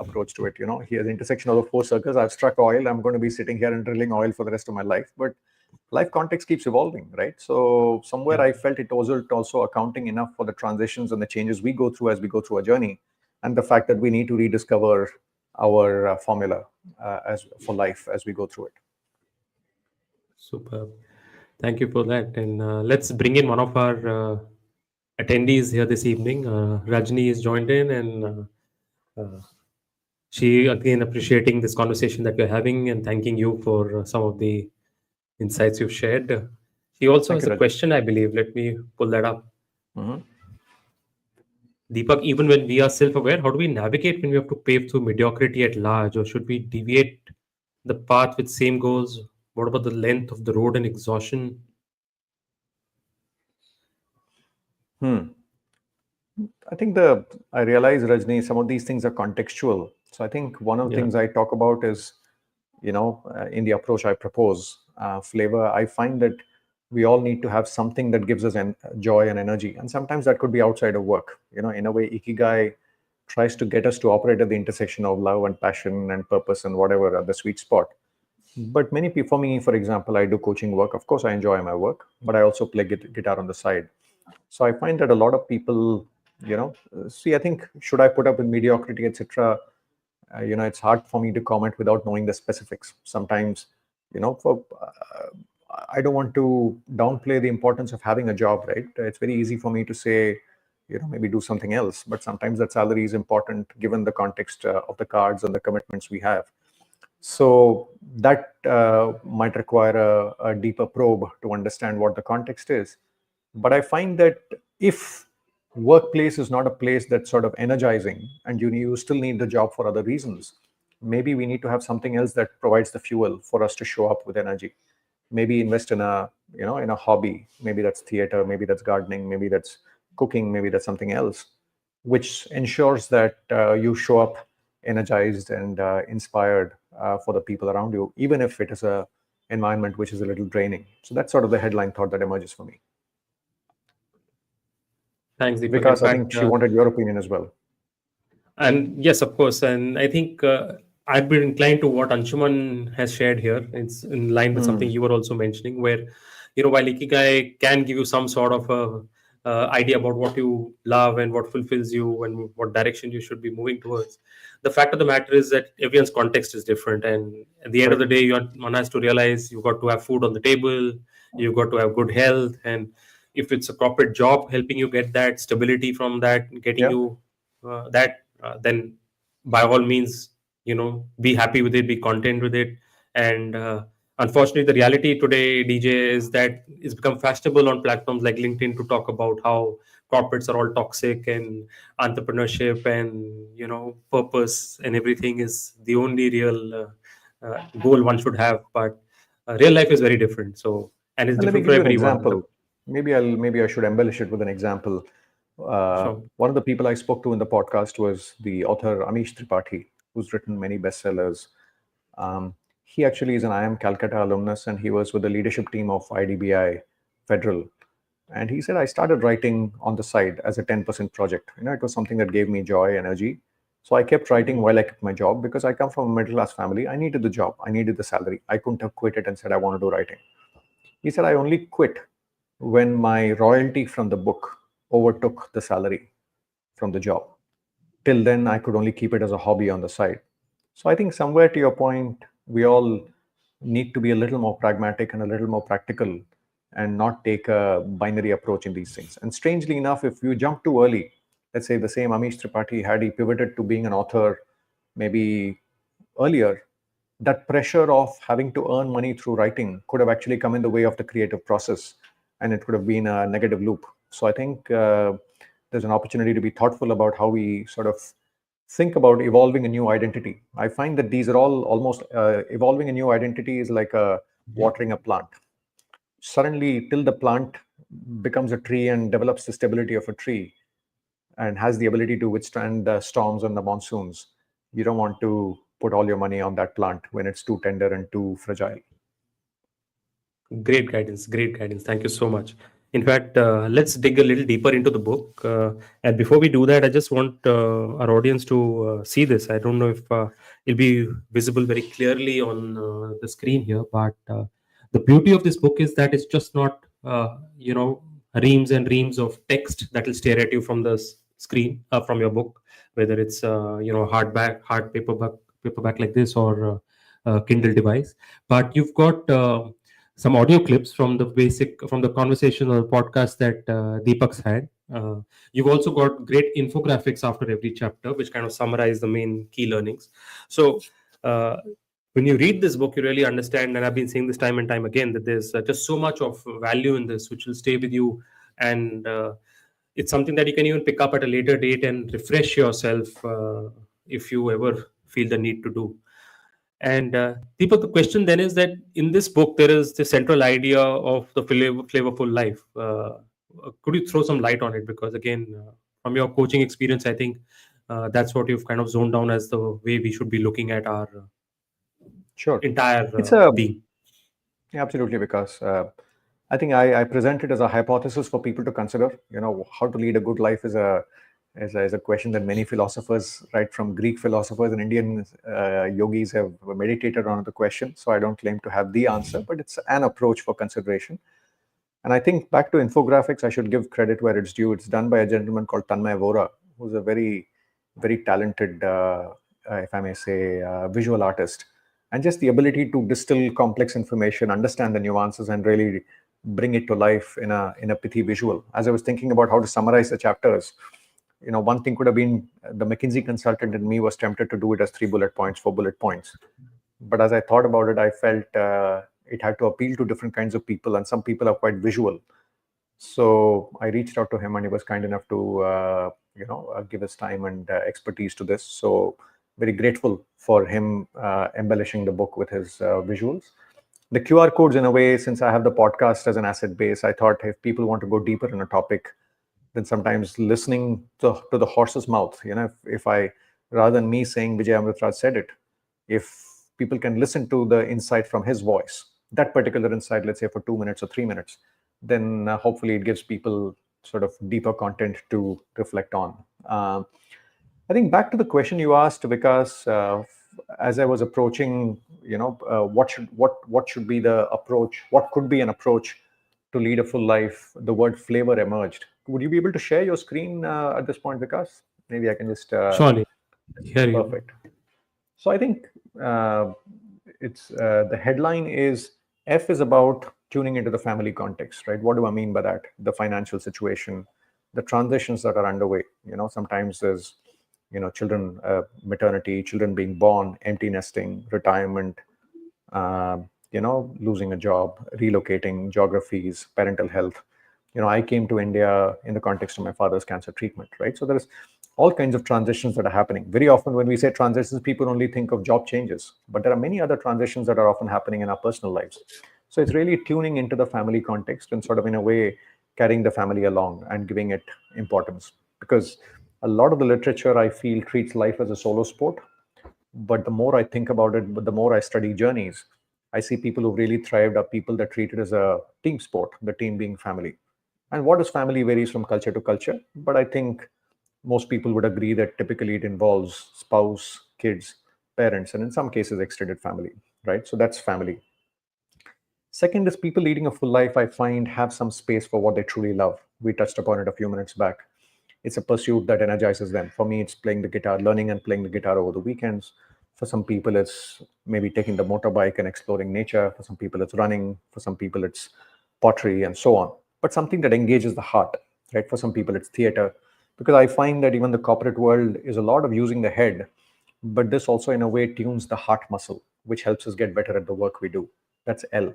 approach to it. Here the intersection of the four circles. I've struck oil. I'm going to be sitting here and drilling oil for the rest of my life. But life context keeps evolving, right? So somewhere yeah. I felt it was also accounting enough for the transitions and the changes we go through as we go through a journey, and the fact that we need to rediscover our formula as for life as we go through it. Superb. Thank you for that. And let's bring in one of our attendees here this evening. Rajni is joined in, and she again appreciating this conversation that we're having and thanking you for some of the insights you've shared. She also Thank has you, a Rajni. question, I believe. Let me pull that up. Mhm. Deepak, even when we are self aware, how do we navigate when we have to pave through mediocrity at large, or should we deviate the path with same goals? What about the length of the road and exhaustion? Hmm. I think I realize, Rajni, some of these things are contextual. So I think one of the Yeah, things I talk about is, in the approach I propose, flavor. I find that we all need to have something that gives us joy and energy, and sometimes that could be outside of work. In a way, ikigai tries to get us to operate at the intersection of love and passion and purpose and whatever the sweet spot. But many people, for me, for example, I do coaching work. Of course, I enjoy my work, but I also play guitar on the side. So I find that a lot of people, see, I think, should I put up with mediocrity, etc. It's hard for me to comment without knowing the specifics. Sometimes, for I don't want to downplay the importance of having a job, right? It's very easy for me to say, maybe do something else, but sometimes that salary is important given the context of the cards and the commitments we have. So that might require a deeper probe to understand what the context is. But I find that if workplace is not a place that's sort of energizing and you still need the job for other reasons, maybe we need to have something else that provides the fuel for us to show up with energy. Maybe invest in a hobby. Maybe that's theater, maybe that's gardening, maybe that's cooking, maybe that's something else, which ensures that you show up energized and inspired for the people around you, even if it is a environment which is a little draining. So that's sort of the headline thought that emerges for me. thanks, Deepak. In Vikas, I think fact, she wanted your opinion as well. and yes, of course. And I think I'd be inclined to what Anshuman has shared here. It's in line with something Hmm. you were also mentioning, where, while Ikigai can give you some sort of a idea about what you love and what fulfills you and what direction you should be moving towards, the fact of the matter is that everyone's context is different. And at the end of the Correct. day, one has to realize you've got to have food on the table, you've got to have good health. And if it's a corporate job helping you get that stability from that, getting Yeah. you then by all means, be happy with it, be content with it. And unfortunately, the reality today, DJ, is that it's become fashionable on platforms like LinkedIn to talk about how corporates are all toxic and entrepreneurship and purpose and everything is the only real goal one should have. But real life is very different. So, and it's And let me different for give you an everyone. example. Maybe I should embellish it with an example. Sure. One of the people I spoke to in the podcast was the author Amish Tripathi, who's written many bestsellers. He actually is an IIM Calcutta alumnus, and he was with the leadership team of IDBI Federal. And he said, I started writing on the side as a 10% project. It was something that gave me joy, energy. So I kept writing while I kept my job because I come from a middle class family. I needed the job, I needed the salary. I couldn't have quit it and said, I want to do writing. He said, I only quit when my royalty from the book overtook the salary from the job. Till then, I could only keep it as a hobby on the side. So I think somewhere to your point, we all need to be a little more pragmatic and a little more practical and not take a binary approach in these things. And strangely enough, if you jump too early, let's say the same Amish Tripathi, had he pivoted to being an author maybe earlier, that pressure of having to earn money through writing could have actually come in the way of the creative process, and it could have been a negative loop. So I think there's an opportunity to be thoughtful about how we sort of think about evolving a new identity. I find that these are all almost evolving a new identity is like a Yeah. watering a plant. suddenly, till the plant becomes a tree and develops the stability of a tree and has the ability to withstand the storms and the monsoons, you don't want to put all your money on that plant when it's too tender and too fragile. Great guidance, great guidance. Thank you so much. In fact, let's dig a little deeper into the book. And before we do that, I just want our audience to see this. I don't know if it'll be visible very clearly on the screen here, but the beauty of this book is that it's just not, reams and reams of text that will stare at you from the screen, from your book, whether it's, hard paperback like this, or Kindle device. But you've got some audio clips from the conversation or podcast that Deepak's had. You've also got great infographics after every chapter, which kind of summarize the main key learnings. So uh, when you read this book, you really understand, and I've been saying this time and time again, that there's just so much of value in this, which will stay with you, and it's something that you can even pick up at a later date and refresh yourself if you ever feel the need to do. And Deepak, the question then is that in this book, there is the central idea of the flavorful life. Could you throw some light on it? Because again, from your coaching experience, I think that's what you've kind of zoned down as the way we should be looking at our Sure. entire It's a being. Absolutely, because I think I present it as a hypothesis for people to consider. How to lead a good life is a question that many philosophers, right from Greek philosophers and Indian yogis, have meditated on the question. So I don't claim to have the answer, but it's an approach for consideration. And I think back to infographics, I should give credit where it's due. It's done by a gentleman called Tanmay Vora, who's a very, very talented, if I may say, visual artist. And just the ability to distill complex information, understand the nuances, and really bring it to life in a pithy visual. As I was thinking about how to summarize the chapters, one thing could have been the McKinsey consultant in me was tempted to do it as 3 bullet points, 4 bullet points. But as I thought about it, I felt it had to appeal to different kinds of people, and some people are quite visual. So I reached out to him, and he was kind enough to give his time and expertise to this. So very grateful for him embellishing the book with his visuals. The QR codes, in a way, since I have the podcast as an asset base, I thought if people want to go deeper in a topic, then sometimes listening to the horse's mouth, if I, rather than me saying Vijay Amritraj said it, if people can listen to the insight from his voice, that particular insight, let's say for 2 minutes or 3 minutes, then hopefully it gives people sort of deeper content to reflect on. I think back to the question you asked, because as I was approaching, what should be the approach? What could be an approach to lead a full life? The word flavor emerged. Would you be able to share your screen at this point, Vikas? Maybe I can just. Surely, here you. Perfect. So I think it's the headline is F is about tuning into the family context, right? What do I mean by that? The financial situation, the transitions that are underway. Sometimes there's children, maternity, children being born, empty nesting, retirement, losing a job, relocating, geographies, parental health. I came to India in the context of my father's cancer treatment, right? So there's all kinds of transitions that are happening. Very often when we say transitions, people only think of job changes, but there are many other transitions that are often happening in our personal lives. So it's really tuning into the family context and sort of, in a way, carrying the family along and giving it importance. Because a lot of the literature, I feel, treats life as a solo sport. But the more I think about it, but the more I study journeys, I see people who really thrived are people that treat it as a team sport, the team being family. And what is family varies from culture to culture. But I think most people would agree that typically it involves spouse, kids, parents, and in some cases, extended family, right? So that's family. Second is people leading a full life, I find, have some space for what they truly love. We touched upon it a few minutes back. It's a pursuit that energizes them. For me, it's playing the guitar, learning and playing the guitar over the weekends. For some people, it's maybe taking the motorbike and exploring nature. For some people, it's running. For some people, it's pottery and so on. But something that engages the heart, right? For some people, it's theater. Because I find that even the corporate world is a lot of using the head, but this also, in a way, tunes the heart muscle, which helps us get better at the work we do. That's L.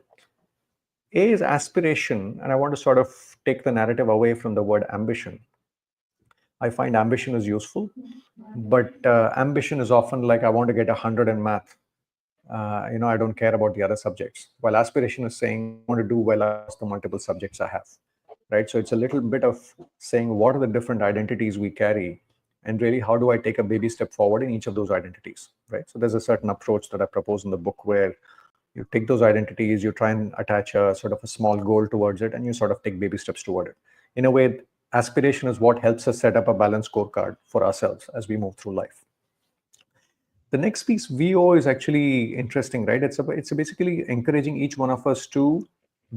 A is aspiration, and I want to sort of take the narrative away from the word ambition. I find ambition is useful, but ambition is often like, I want to get 100 in math. I don't care about the other subjects. While aspiration is saying I want to do well across the multiple subjects I have, right? So it's a little bit of saying what are the different identities we carry, and really how do I take a baby step forward in each of those identities, right? So there's a certain approach that I propose in the book where you take those identities, you try and attach a sort of a small goal towards it, and you sort of take baby steps toward it. In a way, aspiration is what helps us set up a balanced scorecard for ourselves as we move through life. The next piece, VO, is actually interesting, right? It's basically encouraging each one of us to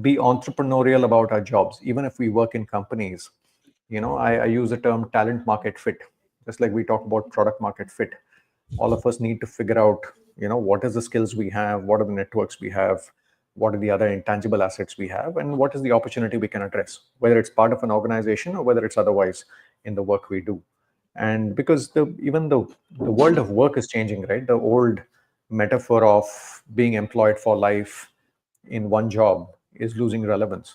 be entrepreneurial about our jobs, even if we work in companies. I use the term talent market fit, just like we talk about product market fit. All of us need to figure out, what is the skills we have, what are the networks we have, what are the other intangible assets we have, and what is the opportunity we can address, whether it's part of an organization or whether it's otherwise in the work we do. And because even the world of work is changing, right? The old metaphor of being employed for life in one job is losing relevance.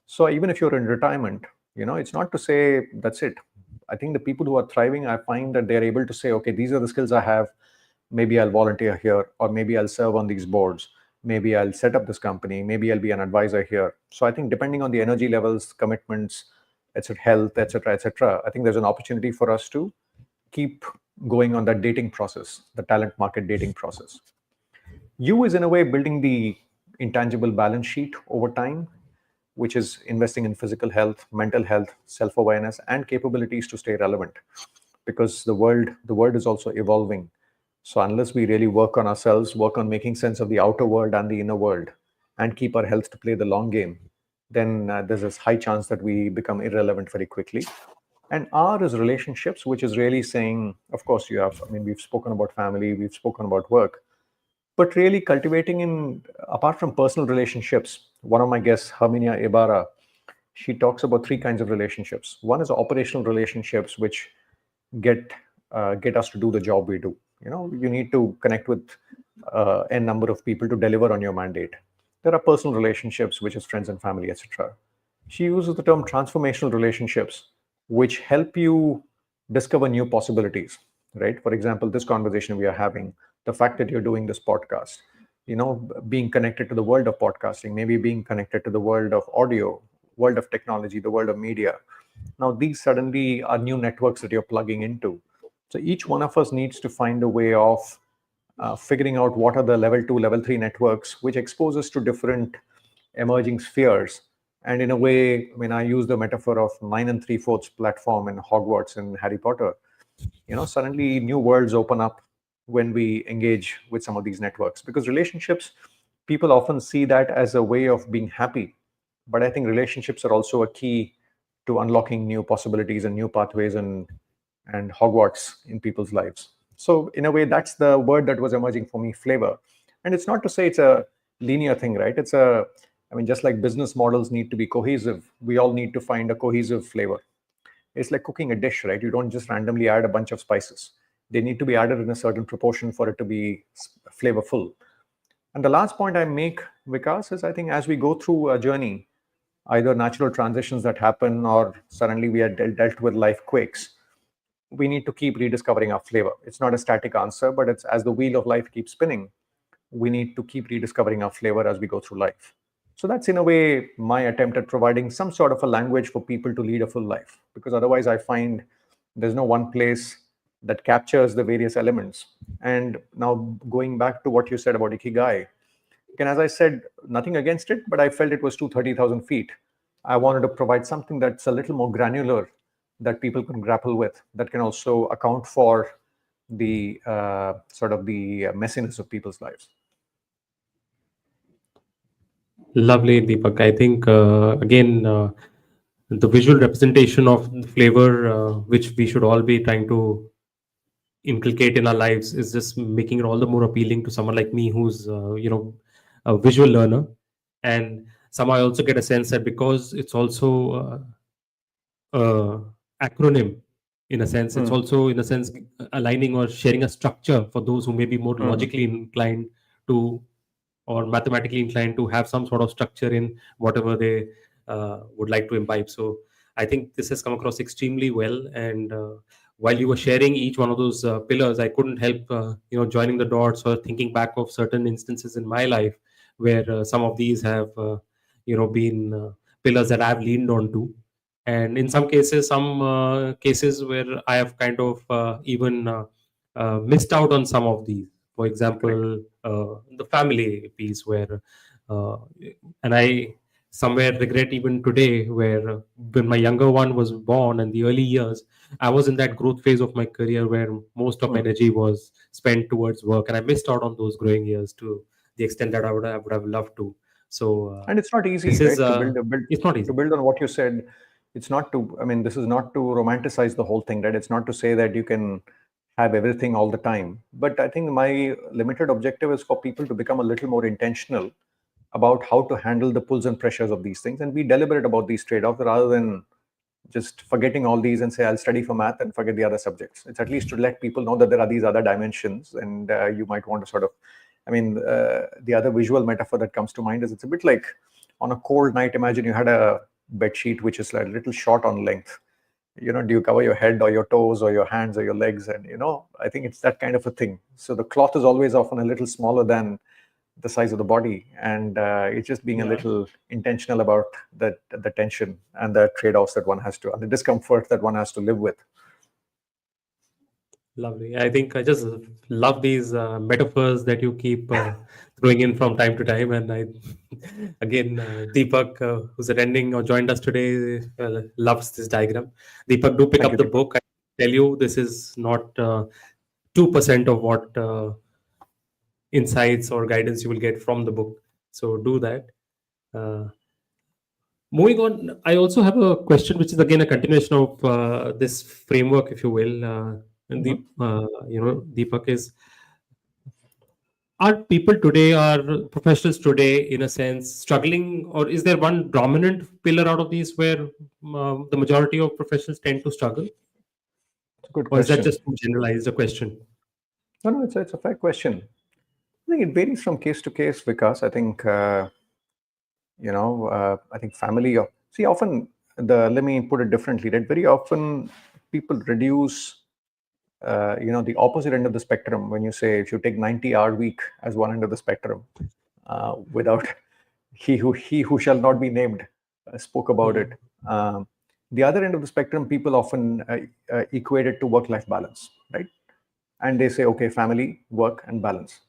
So even if you're in retirement, it's not to say that's it. I think the people who are thriving, I find that they're able to say, okay, these are the skills I have. Maybe I'll volunteer here, or maybe I'll serve on these boards. Maybe I'll set up this company. Maybe I'll be an advisor here. So I think depending on the energy levels, commitments, etc., health, etc., etc., I think there's an opportunity for us to keep going on that dating process, the talent market dating process. You is in a way building the intangible balance sheet over time, which is investing in physical health, mental health, self-awareness, and capabilities to stay relevant. Because the world is also evolving. So unless we really work on ourselves, work on making sense of the outer world and the inner world, and keep our health to play the long game, then there's this high chance that we become irrelevant very quickly. And R is relationships, which is really saying, of course, we've spoken about family, we've spoken about work, but really cultivating apart from personal relationships. One of my guests, Herminia Ibarra, she talks about three kinds of relationships. One is operational relationships, which get us to do the job we do. You need to connect with a number of people to deliver on your mandate. There are personal relationships, which is friends and family, etc. She uses the term transformational relationships, which help you discover new possibilities, right? For example, this conversation we are having, the fact that you're doing this podcast, being connected to the world of podcasting, maybe being connected to the world of audio, world of technology, the world of media. Now, these suddenly are new networks that you're plugging into. So each one of us needs to find a way of figuring out what are the level 2, level 3 networks, which expose us to different emerging spheres. And in a way, when I use the metaphor of 9 3/4 platform in Hogwarts and Harry Potter, suddenly new worlds open up when we engage with some of these networks. Because relationships, people often see that as a way of being happy. But I think relationships are also a key to unlocking new possibilities and new pathways and Hogwarts in people's lives. So in a way, that's the word that was emerging for me, flavor. And it's not to say it's a linear thing, right? Just like business models need to be cohesive, we all need to find a cohesive flavor. It's like cooking a dish, right? You don't just randomly add a bunch of spices. They need to be added in a certain proportion for it to be flavorful. And the last point I make, Vikas, is I think as we go through a journey, either natural transitions that happen or suddenly we are dealt with life quakes, we need to keep rediscovering our flavor. It's not a static answer, but it's as the wheel of life keeps spinning, we need to keep rediscovering our flavor as we go through life. So that's in a way my attempt at providing some sort of a language for people to lead a full life, because otherwise I find there's no one place that captures the various elements. And now going back to what you said about Ikigai, again, as I said, nothing against it, but I felt it was too 30,000 feet. I wanted to provide something that's a little more granular that people can grapple with, that can also account for the sort of the messiness of people's lives. Lovely, Deepak. I think again, the visual representation of the flavor, which we should all be trying to inculcate in our lives, is just making it all the more appealing to someone like me, who's a visual learner. And somehow I also get a sense that because it's also uh, acronym, in a sense, it's Mm, also in a sense aligning or sharing a structure for those who may be more mm, logically inclined to, or mathematically inclined to have some sort of structure in whatever they would like to imbibe. So I think this has come across extremely well. And while you were sharing each one of those pillars, I couldn't help joining the dots or thinking back of certain instances in my life where some of these have been pillars that I've leaned on to, and in some cases where I have kind of even missed out on some of these. For Correct. example, the family piece, where uh, and I somewhere regret even today, where when my younger one was born in the early years, I was in that growth phase of my career where most of my Hmm. energy was spent towards work, and I missed out on those growing years to the extent that I would have loved to. So And it's not this easy, is right, to build it's not to easy. build on what you said. It's not to, I mean, this is not to romanticize the whole thing, right? It's not to say that you can have everything all the time, but I think my limited objective is for people to become a little more intentional about how to handle the pulls and pressures of these things and be deliberate about these trade-offs rather than just forgetting all these and say I'll study for math and forget the other subjects. It's at least to let people know that there are these other dimensions, and you might want to sort of, I mean, the other visual metaphor that comes to mind is it's a bit like on a cold night. Imagine you had a bed sheet which is like a little short on length. Do you cover your head or your toes or your hands or your legs? And I think it's that kind of a thing. So the cloth is always often a little smaller than the size of the body, and it's just being a Yeah. little intentional about the tension and the trade-offs that one has to, and the discomfort that one has to live with. Lovely. I think I just love these metaphors that you keep throwing in from time to time. And I, again, Deepak, who's attending or joined us today, loves this diagram. Deepak, do pick Thank up you, the Deep. book. I tell you, this is not 2% of what insights or guidance you will get from the book. So do that. Uh, Moving on, I also have a question, which is again a continuation of this framework, if you will. And Mhm. Deepak, is are people today, are professionals today, in a sense, struggling, or is there one dominant pillar out of these where the majority of professionals tend to struggle, It's a good or is that question. just too generalized a question? No, no, it's a fair question. I think it varies from case to case, because I think I think family. See, often let me put it differently. That very often people reduce the opposite end of the spectrum when you say if you take 90-hour week as one end of the spectrum, without he who shall not be named spoke about it. Hmm. Um, the other end of the spectrum, people often equate it to work-life balance, right? And they say, okay, family, work, and balance.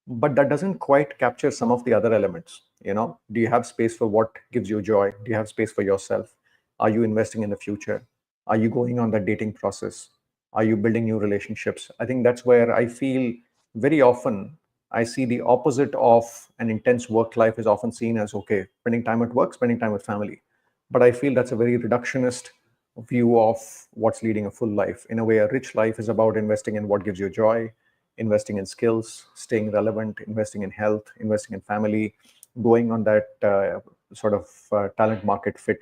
But that doesn't quite capture some of the other elements. Do you have space for what gives you joy? Do you have space for yourself? Are you investing in the future? Are you going on that dating process? Are you building new relationships? I think that's where I feel very often I see the opposite of an intense work life is often seen as, okay, spending time at work, spending time with family. But I feel that's a very reductionist view of what's leading a full life. In a way, a rich life is about investing in what gives you joy, investing in skills, staying relevant, investing in health, investing in family, going on that sort of talent market fit,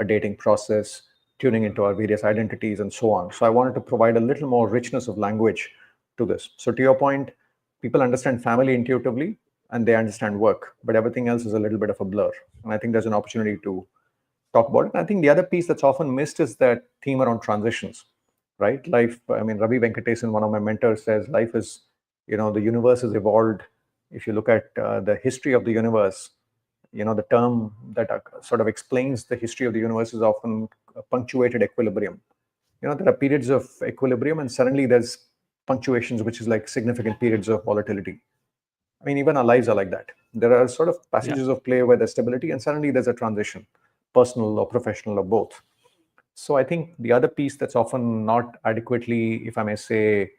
dating process, tuning into our various identities, and so on. So I wanted to provide a little more richness of language to this. So to your point, people understand family intuitively and they understand work, but everything else is a little bit of a blur. And I think there's an opportunity to talk about it. And I think the other piece that's often missed is that theme around transitions, right? Life, I mean, Ravi Venkatesan, one of my mentors, says life is, the universe has evolved. If you look at the history of the universe, the term that sort of explains the history of the universe is often punctuated equilibrium. There are periods of equilibrium, and suddenly there's punctuations, which is like significant periods of volatility. I mean, even our lives are like that. There are sort of Yeah. passages of play where there's stability, and suddenly there's a transition, personal or professional or both. So I think the other piece that's often not adequately, if I may say,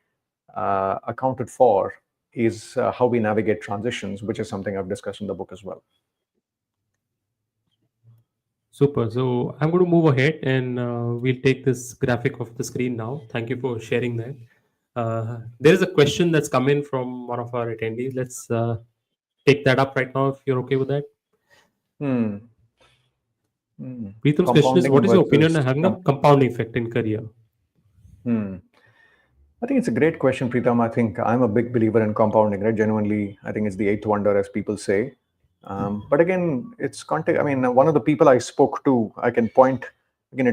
accounted for is how we navigate transitions, which is something I've discussed in the book as well. Super. So I'm going to move ahead and we'll take this graphic off the screen now. Thank you for sharing that. There is a question that's come in from one of our attendees. Let's take that up right now if you're okay with that. Hmm. Hmm. Preetham's question is, Compounding what is your opinion versus on having a compounding effect in career? hmm. I think it's a great question, Preetham. I think I'm a big believer in compounding, right? Genuinely, I think it's the eighth wonder, as people say. But again, it's context. I mean, one of the people I spoke to, I can point again.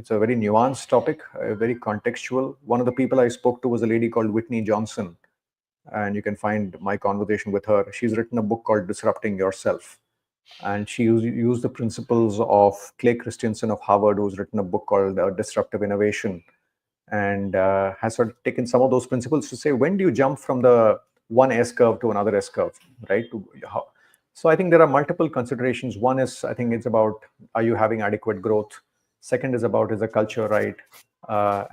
it's a very nuanced topic, very contextual. One of the people I spoke to was a lady called Whitney Johnson, and you can find my conversation with her. She's written a book called Disrupting Yourself, and she used the principles of Clay Christensen of Harvard, who's written a book called Disruptive Innovation, and has sort of taken some of those principles to say, when do you jump from the one S curve to another S curve, right? So I think there are multiple considerations. One is, I think it's about, are you having adequate growth? Second is about, is the culture right?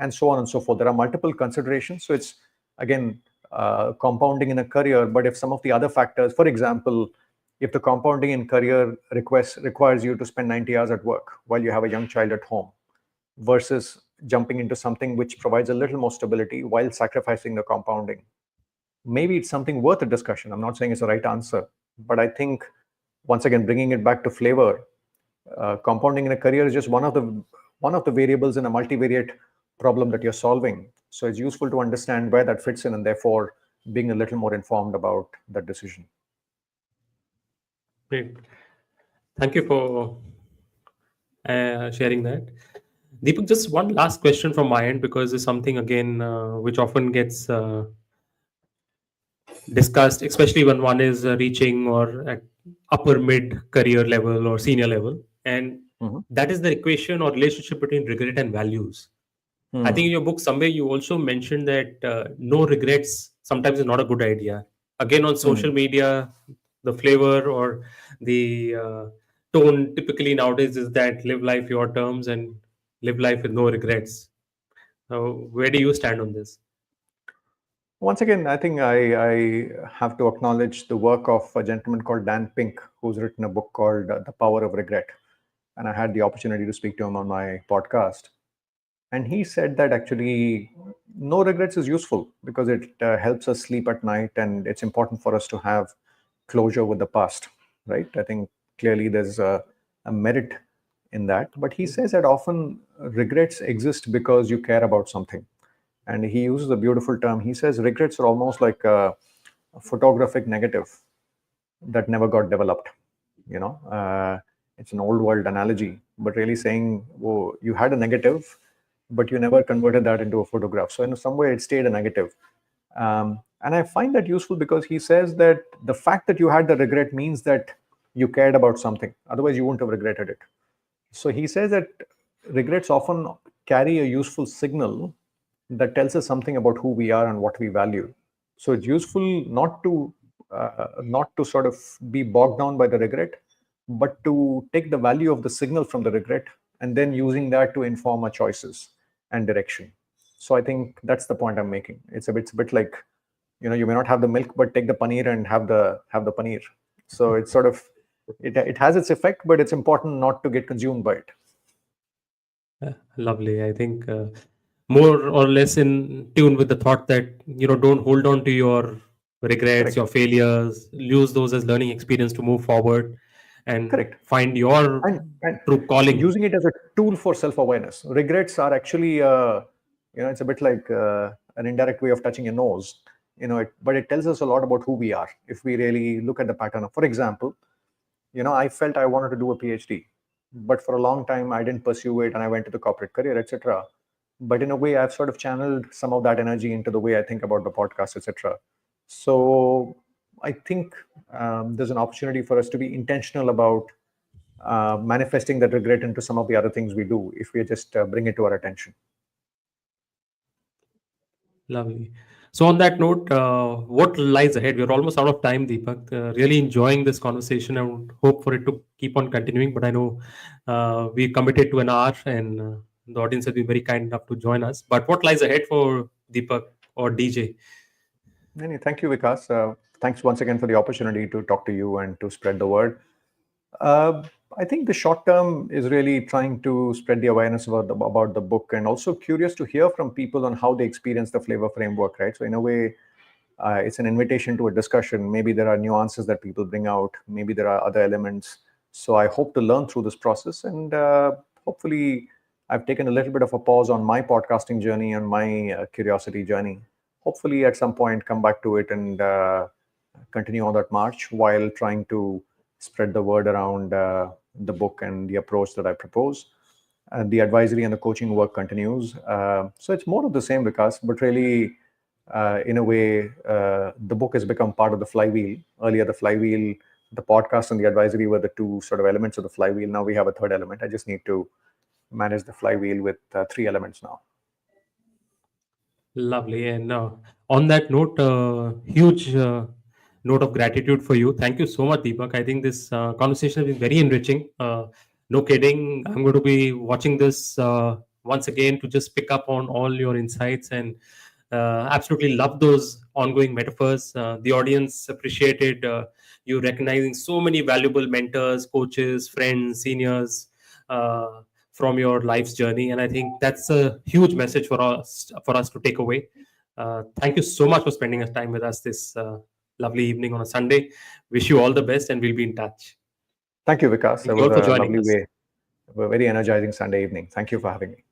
And so on and so forth. There are multiple considerations. So it's, again, compounding in a career. But if some of the other factors, for example, if the compounding in career requires you to spend 90 hours at work while you have a young child at home, versus jumping into something which provides a little more stability while sacrificing the compounding, maybe it's something worth a discussion. I'm not saying it's the right answer, but I think, once again, bringing it back to flavor, compounding in a career is just one of the variables in a multivariate problem that you're solving. So it's useful to understand where that fits in, and therefore being a little more informed about that decision. Great. Thank you for sharing that. Deepak, just one last question from my end, because it's something again which often gets discussed, especially when one is reaching or at upper mid career level or senior level, and Mhm. that is the equation or relationship between regret and values. I think in Hmm. your book somewhere you also mentioned that no regrets sometimes is not a good idea. Again, on social Hmm. media, the flavor or the tone typically nowadays is that live life your terms and live life with no regrets. Where do you stand on this? Once again, I think I have to acknowledge the work of a gentleman called Dan Pink, who's written a book called The Power of Regret. And I had the opportunity to speak to him on my podcast. And he said that actually no regrets is useful because it helps us sleep at night, and it's important for us to have closure with the past, right? I think clearly there's a merit in that. But he says that often regrets exist because you care about something. And he uses a beautiful term. He says regrets are almost like a photographic negative that never got developed. You know, it's an old world analogy, but really saying, oh, you had a negative, but you never converted that into a photograph. So in some way, it stayed a negative. And I find that useful because he says that the fact that you had the regret means that you cared about something. Otherwise, you wouldn't have regretted it. So he says that regrets often carry a useful signal that tells us something about who we are and what we value. So it's useful not to sort of be bogged down by the regret, but to take the value of the signal from the regret and then using that to inform our choices and direction. So I think that's the point I'm making. It's a bit like, you may not have the milk, but take the paneer and have the paneer. So it's sort of it has its effect, but it's important not to get consumed by it. Lovely. I think more or less in tune with the thought that don't hold on to your regrets, Correct. your failures. Use those as learning experience to move forward and Correct. find your And true calling. using it as a tool for self-awareness. Regrets are actually, it's a bit like an indirect way of touching your nose. But it tells us a lot about who we are if we really look at the pattern. For example, I felt I wanted to do a PhD, but for a long time I didn't pursue it, and I went to the corporate career, etc. But in a way, I've sort of channeled some of that energy into the way I think about the podcast, etc. So I think there's an opportunity for us to be intentional about manifesting that regret into some of the other things we do if we just bring it to our attention. Lovely. So on that note, what lies ahead? We're almost out of time, Deepak. Really enjoying this conversation. I would hope for it to keep on continuing, but I know we committed to an hour, and the audience has been very kind enough to join us. But what lies ahead for Deepak or DJ? Thank you, Vikas. Thanks once again for the opportunity to talk to you and to spread the word. Uh, I think the short term is really trying to spread the awareness about the book, and also curious to hear from people on how they experience the flavor framework, right? So in a way, it's an invitation to a discussion. Maybe there are nuances that people bring out. Maybe there are other elements. So I hope to learn through this process, and hopefully, I've taken a little bit of a pause on my podcasting journey and my curiosity journey. Hopefully, at some point, come back to it and continue on that march while trying to spread the word around the book and the approach that I propose. and the advisory and the coaching work continues. So it's more of the same, Vikas, but really, in a way, the book has become part of the flywheel. Earlier, the flywheel, the podcast, and the advisory were the two sort of elements of the flywheel. Now we have a third element. I just need to manage the flywheel with three elements now. Lovely. And on that note, huge note of gratitude for you. Thank you so much, Deepak. I think this conversation has been very enriching. No kidding. I'm going to be watching this once again to just pick up on all your insights, and absolutely love those ongoing metaphors. The audience appreciated you recognizing so many valuable mentors, coaches, friends, seniors. From your life's journey, and I think that's a huge message for us to take away. Thank you so much for spending a time with us this lovely evening on a Sunday. Wish you all the best, and we'll be in touch. Thank you, Vikas. Thank It you was all for a joining lovely us. way, a very energizing Sunday evening. Thank you for having me.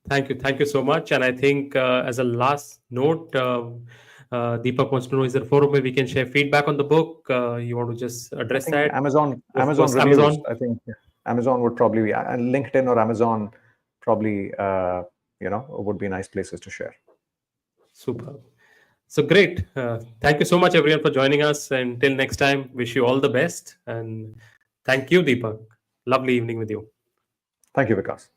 Thank you so much. And I think as a last note, Deepak wants to know: is there a forum where we can share feedback on the book? You want to just I address think that? Of Amazon course, reviews. Amazon. I think Amazon would probably be, and LinkedIn or Amazon probably would be nice places to share. Super. So great. Thank you so much, everyone, for joining us. Until next time, wish you all the best. And thank you, Deepak. Lovely evening with you. Thank you, Vikas.